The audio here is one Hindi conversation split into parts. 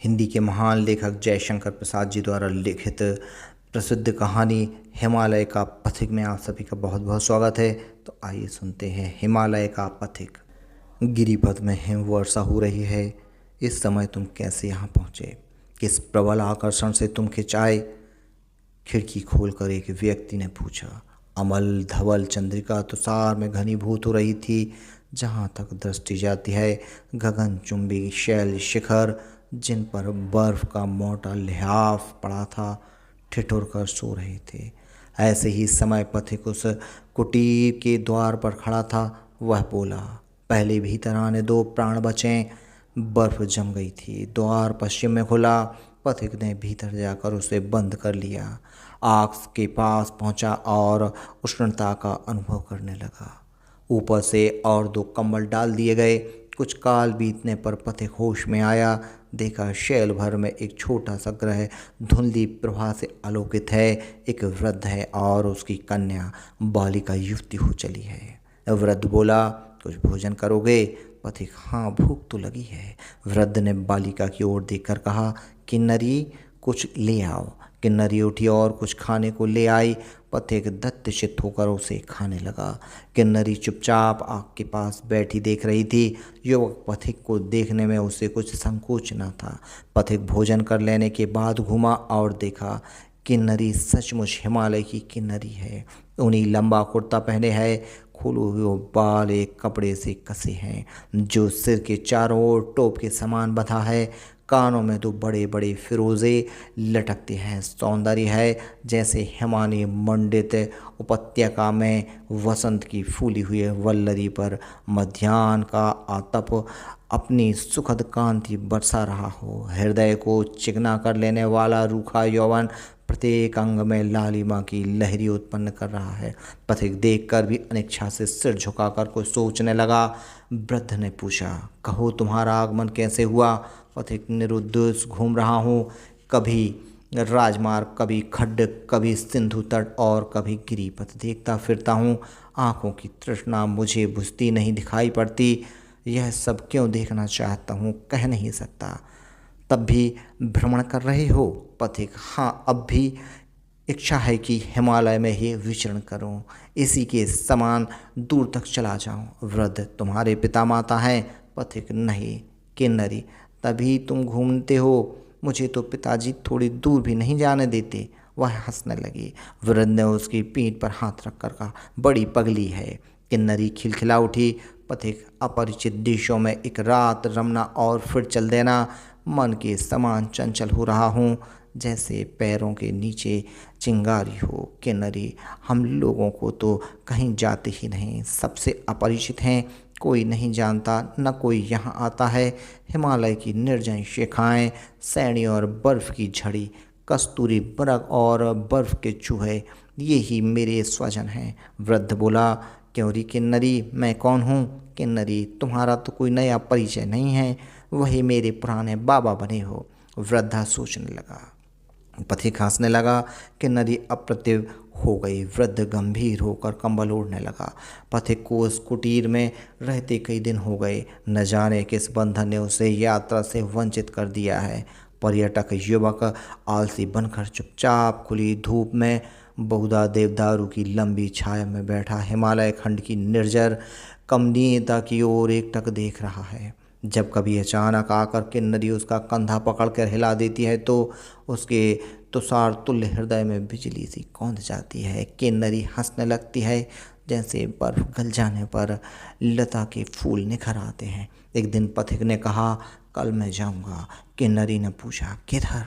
हिंदी के महान लेखक जयशंकर प्रसाद जी द्वारा लिखित प्रसिद्ध कहानी हिमालय का पथिक में आप सभी का बहुत बहुत स्वागत है। तो आइए सुनते हैं हिमालय का पथिक। गिरिपथ में हिमवर्षा हो रही है। इस समय तुम कैसे यहाँ पहुँचे? किस प्रबल आकर्षण से तुम खिंचाए? खिड़की खोलकर एक व्यक्ति ने पूछा। अमल धवल चंद्रिका तुषार में घनीभूत हो रही थी। जहाँ तक दृष्टि जाती है गगनचुंबी शैल शिखर जिन पर बर्फ का मोटा लिहाफ पड़ा था ठिठुर कर सो रहे थे। ऐसे ही समय पथिक उस कुटीर के द्वार पर खड़ा था। वह बोला, पहले भीतर आने दो, प्राण बचें। बर्फ जम गई थी। द्वार पश्चिम में खुला। पथिक ने भीतर जाकर उसे बंद कर लिया। आग के पास पहुंचा और उष्णता का अनुभव करने लगा। ऊपर से और 2 कंबल डाल दिए गए। कुछ काल बीतने पर पथिक होश में आया। देखा शैल भर में एक छोटा सा ग्रह धुंधली प्रभा से आलोकित है। एक वृद्ध है और उसकी कन्या बालिका युवती हो चली है। वृद्ध बोला, कुछ भोजन करोगे? पथिक, हाँ भूख तो लगी है। वृद्ध ने बालिका की ओर देखकर कहा, किन्नरी कुछ ले आओ। किन्नरी उठी और कुछ खाने को ले आई। पथिक दत्तचित्त होकर उसे खाने लगा। किन्नरी चुपचाप आग के पास बैठी देख रही थी। युवक पथिक को देखने में उसे कुछ संकोच न था। पथिक भोजन कर लेने के बाद घूमा और देखा किन्नरी सचमुच हिमालय की किन्नरी है। उन्हीं लंबा कुर्ता पहने है। खोले हुए बाल एक कपड़े से कसे हैं जो सिर के चारों ओर टोप के समान बंधा है। कानों में 2 बड़े बड़े फिरोजे लटकते हैं। सौंदर्य है जैसे हिमानी मंडित उपत्यका में वसंत की फूली हुई वल्लरी पर मध्याह्न का आतप अपनी सुखद कांति बरसा रहा हो। हृदय को चिकना कर लेने वाला रूखा यौवन प्रत्येक अंग में लालिमा की लहरी उत्पन्न कर रहा है। पथिक देखकर भी अनिच्छा से सिर झुकाकर कुछ सोचने लगा। वृद्ध ने पूछा, कहो तुम्हारा आगमन कैसे हुआ? पथिक, निरुद्देश घूम रहा हूँ। कभी राजमार्ग, कभी खड्ड, कभी सिंधु तट और कभी गिरिपथ देखता फिरता हूँ। आँखों की तृष्णा मुझे बुझती नहीं दिखाई पड़ती। यह सब क्यों देखना चाहता हूँ कह नहीं सकता। तब भी भ्रमण कर रहे हो? पथिक, हाँ अब भी इच्छा है कि हिमालय में ही विचरण करूं, इसी के समान दूर तक चला जाऊं। वृद्ध, तुम्हारे पिता माता हैं? पथिक, नहीं। किन्नरी, तभी तुम घूमते हो। मुझे तो पिताजी थोड़ी दूर भी नहीं जाने देते। वह हंसने लगी। वृद्ध ने उसकी पीठ पर हाथ रखकर कहा, बड़ी पगली है। किन्नरी खिलखिला उठी। पथिक, अपरिचित देशों में एक रात रमना और फिर चल देना। मन के समान चंचल हो रहा हूँ जैसे पैरों के नीचे चिंगारी हो। किन्नरी, हम लोगों को तो कहीं जाते ही नहीं, सबसे अपरिचित हैं। कोई नहीं जानता, न कोई यहाँ आता है। हिमालय की निर्जन शिखाएं, सैनी और बर्फ़ की झड़ी, कस्तूरी मृग और बर्फ़ के चूहे, ये ही मेरे स्वजन हैं। वृद्ध बोला, क्यों री किन्नरी, मैं कौन हूँ? किन्नरी, तुम्हारा तो कोई नया परिचय नहीं है, वही मेरे पुराने बाबा बने हो। वृद्धा सोचने लगा। पथिक हंसने लगा। किन्नरी अप्रतिभ हो गई। वृद्ध गंभीर होकर कंबल ओढ़ने लगा। पथिक को उस कुटीर में रहते कई दिन हो गए। न जाने किस बंधन ने उसे यात्रा से वंचित कर दिया है। पर्यटक युवक आलसी बनकर चुपचाप खुली धूप में बहुधा देवदारू की लंबी छाया में बैठा हिमालय खंड की निर्जर कमनीयता की ओर एकटक देख रहा है। जब कभी अचानक आकर किन्नरी उसका कंधा पकड़कर हिला देती है तो उसके तुषार तुल्य हृदय में बिजली सी कौंध जाती है। किन्नरी हंसने लगती है जैसे बर्फ गल जाने पर लता के फूल निखर आते हैं। एक दिन पथिक ने कहा, कल मैं जाऊंगा। किन्नरी ने पूछा, किधर?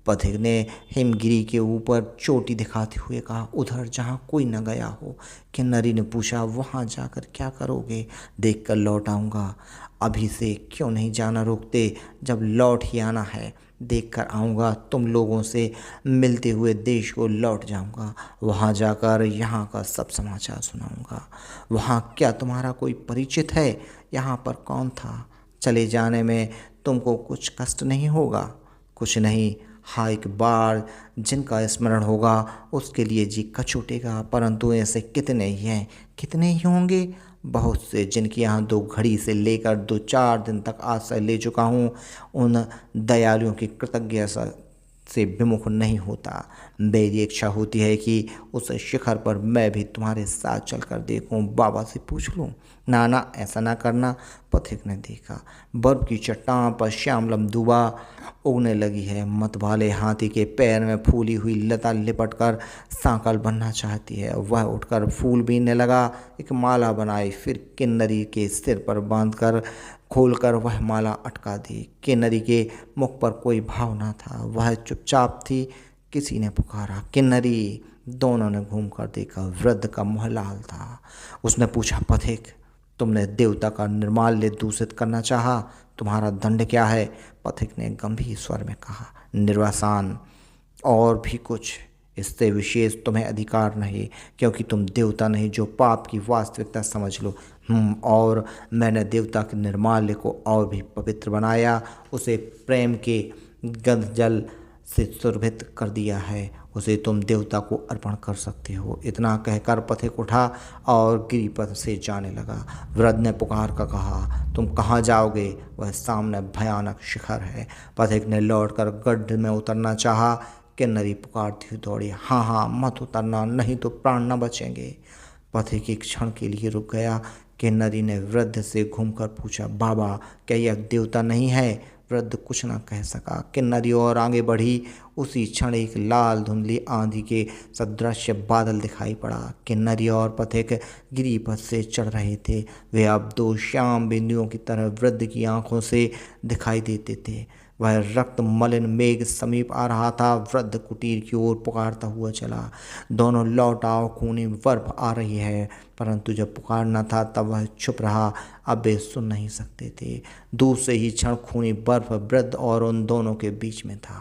पथिक ने हिमगिरी के ऊपर चोटी दिखाते हुए कहा, उधर जहाँ कोई न गया हो। किन्नरी ने पूछा, वहाँ जाकर क्या करोगे? देख कर लौट आऊँगा। अभी से क्यों नहीं जाना रोकते? जब लौट ही आना है देख कर आऊँगा। तुम लोगों से मिलते हुए देश को लौट जाऊँगा। वहाँ जाकर यहाँ का सब समाचार सुनाऊँगा। वहाँ क्या तुम्हारा कोई परिचित है? यहाँ पर कौन था? चले जाने में तुमको कुछ कष्ट नहीं होगा? कुछ नहीं। हाँ, एक बार जिनका स्मरण होगा उसके लिए जी कछूटेगा, परंतु ऐसे कितने ही हैं? कितने ही होंगे? बहुत से जिनके यहाँ 2 घड़ी से लेकर 2-4 दिन तक आश्रय ले चुका हूँ, उन दयालुओं की कृतज्ञता से विमुख नहीं होता। मेरी इच्छा होती है कि उस शिखर पर मैं भी तुम्हारे साथ चलकर देखूं, बाबा से पूछ लूं। ना ना, ऐसा ना करना। पथिक ने देखा बर्फ की चट्टान पर श्यामलम दुबा उगने लगी है। मतवाले हाथी के पैर में फूली हुई लता लिपटकर सांकल बनना चाहती है। वह उठकर फूल बीनने लगा, एक माला बनाई, फिर किन्नरी के सिर पर बांधकर खोलकर वह माला अटका दी। किन्नरी के मुख पर कोई भाव न था, वह चुपचाप थी। किसी ने पुकारा, किन्नरी। दोनों ने घूमकर देखा, वृद्ध का मुँह लाल था। उसने पूछा, पथिक, तुमने देवता का निर्माल्य दूषित करना चाहा, तुम्हारा दंड क्या है? पथिक ने गंभीर स्वर में कहा, निर्वासन, और भी कुछ। इससे विशेष तुम्हें अधिकार नहीं, क्योंकि तुम देवता नहीं जो पाप की वास्तविकता समझ लो। और मैंने देवता के निर्माल्य को और भी पवित्र बनाया, उसे प्रेम के गंधजल से सुरभित कर दिया है। उसे तुम देवता को अर्पण कर सकते हो। इतना कहकर पथिक उठा और गिरिपथ से जाने लगा। वृद्ध ने पुकार कर कहा, तुम कहाँ जाओगे? वह सामने भयानक शिखर है। पथिक ने लौटकर गड्ढे में उतरना चाहा। किन्नरी पुकारती हुई दौड़ी, हाँ हाँ, मत उतरना, नहीं तो प्राण न बचेंगे। पथिक एक क्षण के लिए रुक गया। किन्नरी ने वृद्ध से घूमकर पूछा, बाबा, क्या यह देवता नहीं है? वृद्ध कुछ न कह सका। किन्नरी और आगे बढ़ी। उसी क्षण एक लाल धुंधली आंधी के सदृश बादल दिखाई पड़ा। किन्नरी और पथिक गिरिपथ से चढ़ रहे थे। वे अब 2 श्याम बिंदुओं की तरह वृद्ध की आंखों से दिखाई देते थे। वह रक्त मलिन मेघ समीप आ रहा था। वृद्ध कुटीर की ओर पुकारता हुआ चला, दोनों लौट आओ, खूनी बर्फ आ रही है। परंतु जब पुकारना था तब वह चुप रहा। अब वे सुन नहीं सकते थे। दूर से ही क्षण खूनी बर्फ वृद्ध और उन दोनों के बीच में था।